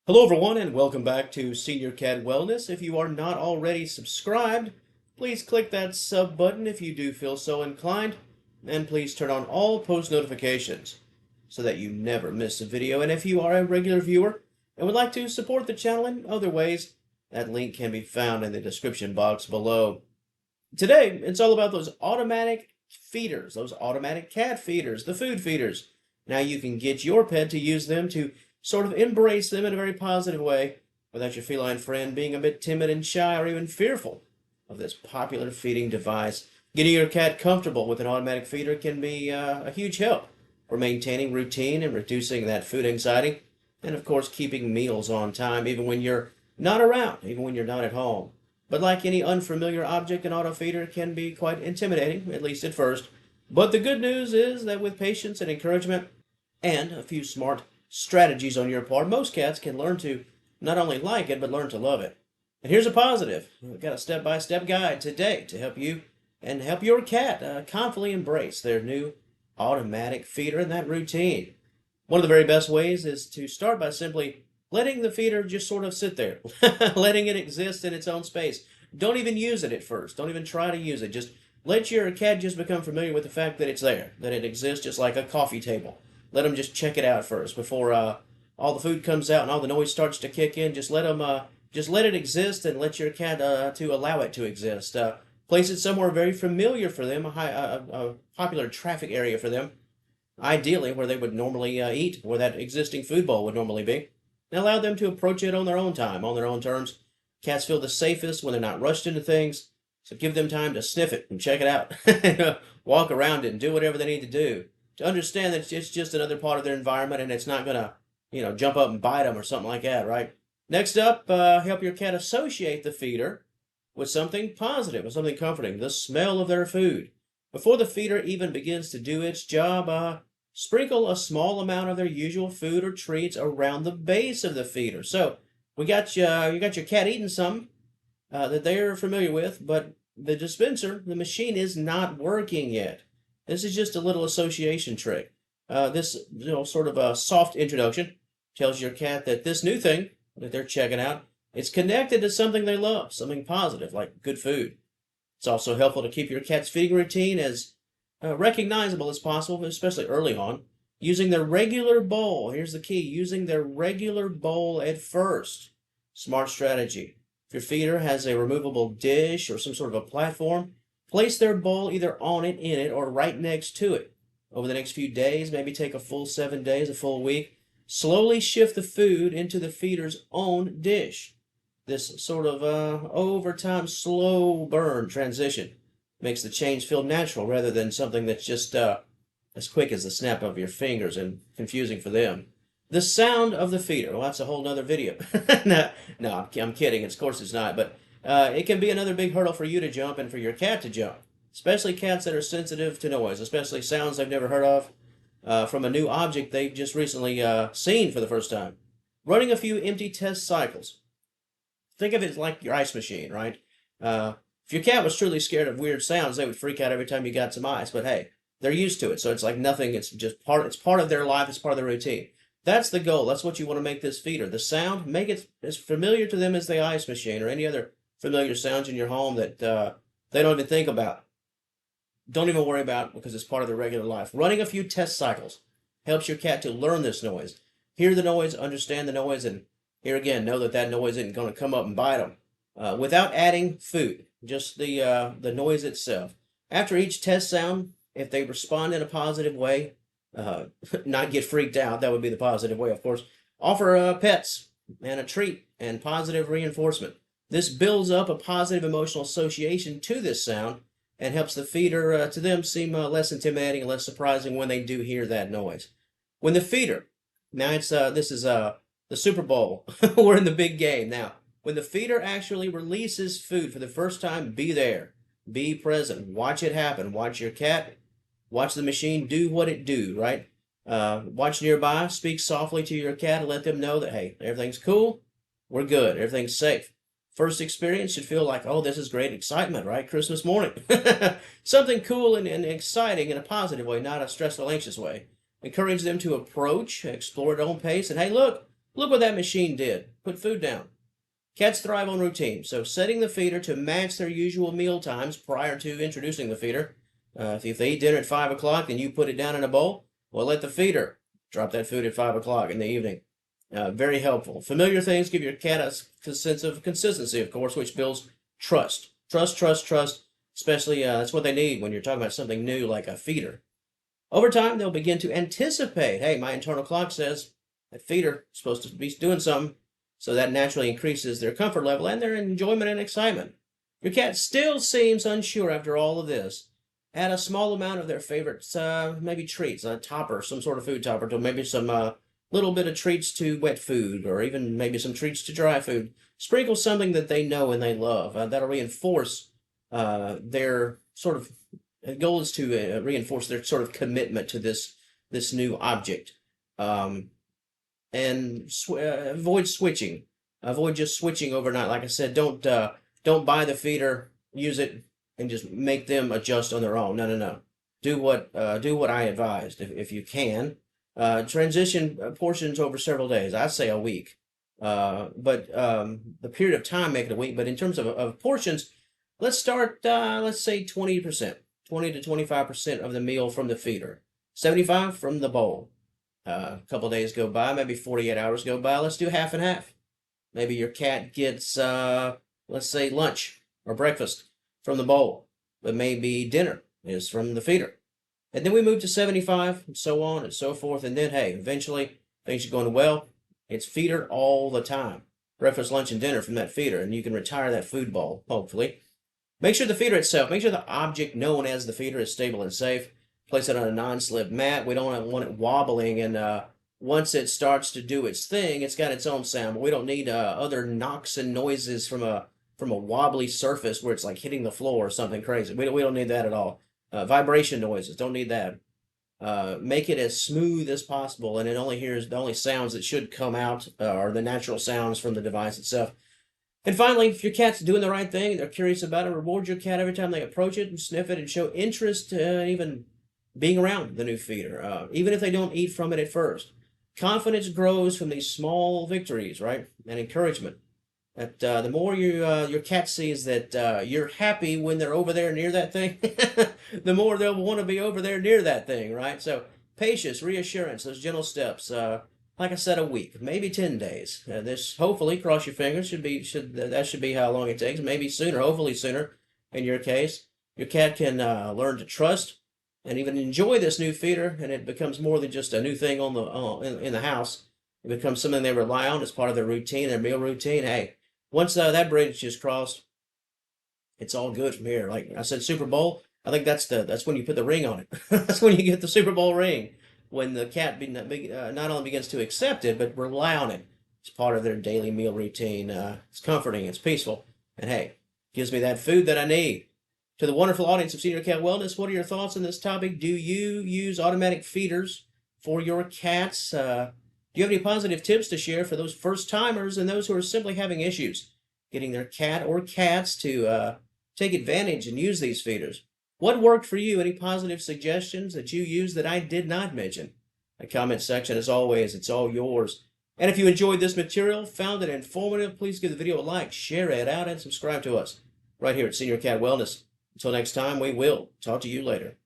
Hello, everyone, and welcome back to Senior Cat Wellness. If you are not already subscribed, please click that sub button if you do feel so inclined, and please turn on all post notifications so that you never miss a video. And if you are a regular viewer and would like to support the channel in other ways, that link can be found in the description box below. Today, it's all about those automatic feeders, those automatic cat feeders, the food feeders. Now you can get your pet to use them to sort of embrace them in a very positive way without your feline friend being a bit timid and shy or even fearful of this popular feeding device. Getting your cat comfortable with an automatic feeder can be a huge help for maintaining routine and reducing that food anxiety, and of course keeping meals on time even when you're not around, even when you're not at home. But like any unfamiliar object, an auto feeder can be quite intimidating, at least at first. But the good news is that with patience and encouragement and a few smart strategies on your part, most cats can learn to not only like it, but learn to love it. And here's a positive. We've got a step-by-step guide today to help you and help your cat confidently embrace their new automatic feeder and that routine. One of the very best ways is to start by simply letting the feeder just sort of sit there, letting it exist in its own space. Don't even use it at first. Don't even try to use it. Just let your cat just become familiar with the fact that it's there, that it exists just like a coffee table. Let them just check it out first before all the food comes out and all the noise starts to kick in. Just let it exist and let your cat to allow it to exist. Place it somewhere very familiar for them, a popular traffic area for them, ideally where they would normally eat, where that existing food bowl would normally be. And allow them to approach it on their own time, on their own terms. Cats feel the safest when they're not rushed into things, so give them time to sniff it and check it out. Walk around it and do whatever they need to do to understand that it's just another part of their environment and it's not going to, jump up and bite them or something like that, right? Next up, help your cat associate the feeder with something positive, with something comforting, the smell of their food. Before the feeder even begins to do its job, sprinkle a small amount of their usual food or treats around the base of the feeder. So you got your cat eating something that they're familiar with, but the dispenser, the machine, is not working yet. This is just a little association trick. This sort of a soft introduction tells your cat that this new thing that they're checking out is connected to something they love, something positive like good food. It's also helpful to keep your cat's feeding routine as recognizable as possible, especially early on, using their regular bowl. Here's the key: using their regular bowl at first. Smart strategy. If your feeder has a removable dish or some sort of a platform, place their bowl either on it, in it, or right next to it. Over the next few days, maybe take a full 7 days, a full week, slowly shift the food into the feeder's own dish. This sort of over time slow burn transition makes the change feel natural rather than something that's just as quick as the snap of your fingers and confusing for them. The sound of the feeder. Well, that's a whole nother video. No, I'm kidding. Of course it's not, but it can be another big hurdle for you to jump and for your cat to jump, especially cats that are sensitive to noise, especially sounds they've never heard of from a new object they've just recently seen for the first time. Running a few empty test cycles. Think of it like your ice machine, right? If your cat was truly scared of weird sounds, they would freak out every time you got some ice. But hey, they're used to it, so it's like nothing. It's just part. It's part of their life. It's part of their routine. That's the goal. That's what you want to make this feeder. The sound, make it as familiar to them as the ice machine or any other familiar sounds in your home that they don't even think about. Don't even worry about because it's part of their regular life. Running a few test cycles helps your cat to learn this noise, hear the noise, understand the noise, and here again, know that that noise isn't going to come up and bite them. Without adding food, just the noise itself. After each test sound, if they respond in a positive way, not get freaked out, that would be the positive way, of course, offer pets and a treat and positive reinforcement. This builds up a positive emotional association to this sound and helps the feeder to them seem less intimidating and less surprising when they do hear that noise. When the feeder, now this is the Super Bowl, we're in the big game now. When the feeder actually releases food for the first time, be there, be present, watch it happen, watch your cat, watch the machine do what it do, right? Watch nearby, speak softly to your cat and let them know that, hey, everything's cool, we're good, everything's safe. First experience should feel like, oh, this is great excitement, right? Christmas morning. Something cool and exciting in a positive way, not a stressful, anxious way. Encourage them to approach, explore at their own pace, and hey, look, Look what that machine did. Put food down. Cats thrive on routine, so setting the feeder to match their usual meal times prior to introducing the feeder. If they eat dinner at 5 o'clock and you put it down in a bowl, well, let the feeder drop that food at 5 o'clock in the evening. Very helpful. Familiar things give your cat a sense of consistency, of course, which builds trust. Trust. Especially, that's what they need when you're talking about something new like a feeder. Over time, they'll begin to anticipate, hey, my internal clock says that feeder is supposed to be doing something. So that naturally increases their comfort level and their enjoyment and excitement. Your cat still seems unsure after all of this. Add a small amount of their favorites, maybe treats, a topper, some sort of food topper, to maybe some little bit of treats to wet food, or even maybe some treats to dry food. Sprinkle something that they know and they love. That'll reinforce their sort of. The goal is to reinforce their sort of commitment to this new object. And avoid switching. Avoid just switching overnight. Like I said, don't buy the feeder, use it, and just make them adjust on their own. No. Do what I advised if you can. Transition portions over several days. I say a week. But the period of time make it a week. But in terms of portions, let's start. Let's say 20%, 20 to 25% of the meal from the feeder, 75 from the bowl. A couple days go by, maybe 48 hours go by. Let's do half and half. Maybe your cat gets, let's say, lunch or breakfast from the bowl, but maybe dinner is from the feeder. And then we move to 75, and so on and so forth. And then, hey, eventually things are going well. It's feeder all the time. Breakfast, lunch, and dinner from that feeder, and you can retire that food bowl, hopefully. Make sure the feeder itself, make sure the object known as the feeder is stable and safe. Place it on a non-slip mat. We don't want it wobbling, and once it starts to do its thing, it's got its own sound. But we don't need other knocks and noises from a wobbly surface where it's like hitting the floor or something crazy. We don't need that at all. Vibration noises, don't need that. Make it as smooth as possible, and it only hears the only sounds that should come out are the natural sounds from the device itself. And finally, if your cat's doing the right thing, they're curious about it, reward your cat every time they approach it and sniff it and show interest, even being around the new feeder, even if they don't eat from it at first. Confidence grows from these small victories, right? And encouragement. That the more your cat sees that you're happy when they're over there near that thing, the more they'll want to be over there near that thing, right? So patience, reassurance, those gentle steps. Like I said, a week, maybe 10 days. This hopefully, cross your fingers, should be how long it takes. Maybe sooner, hopefully sooner. In your case, your cat can learn to trust and even enjoy this new feeder, and it becomes more than just a new thing on the in the house. It becomes something they rely on as part of their routine, their meal routine. Hey, once that bridge is crossed, it's all good from here. Like I said, Super Bowl. I think that's when you put the ring on it. That's when you get the Super Bowl ring. When the cat not only begins to accept it, but rely on it. It's part of their daily meal routine. It's comforting. It's peaceful. And hey, gives me that food that I need. To the wonderful audience of Senior Cat Wellness, what are your thoughts on this topic? Do you use automatic feeders for your cats? Do you have any positive tips to share for those first-timers and those who are simply having issues getting their cat or cats to take advantage and use these feeders? What worked for you? Any positive suggestions that you used that I did not mention? The comment section, as always, it's all yours. And if you enjoyed this material, found it informative, please give the video a like, share it out, and subscribe to us right here at Senior Cat Wellness. Until next time, we will talk to you later.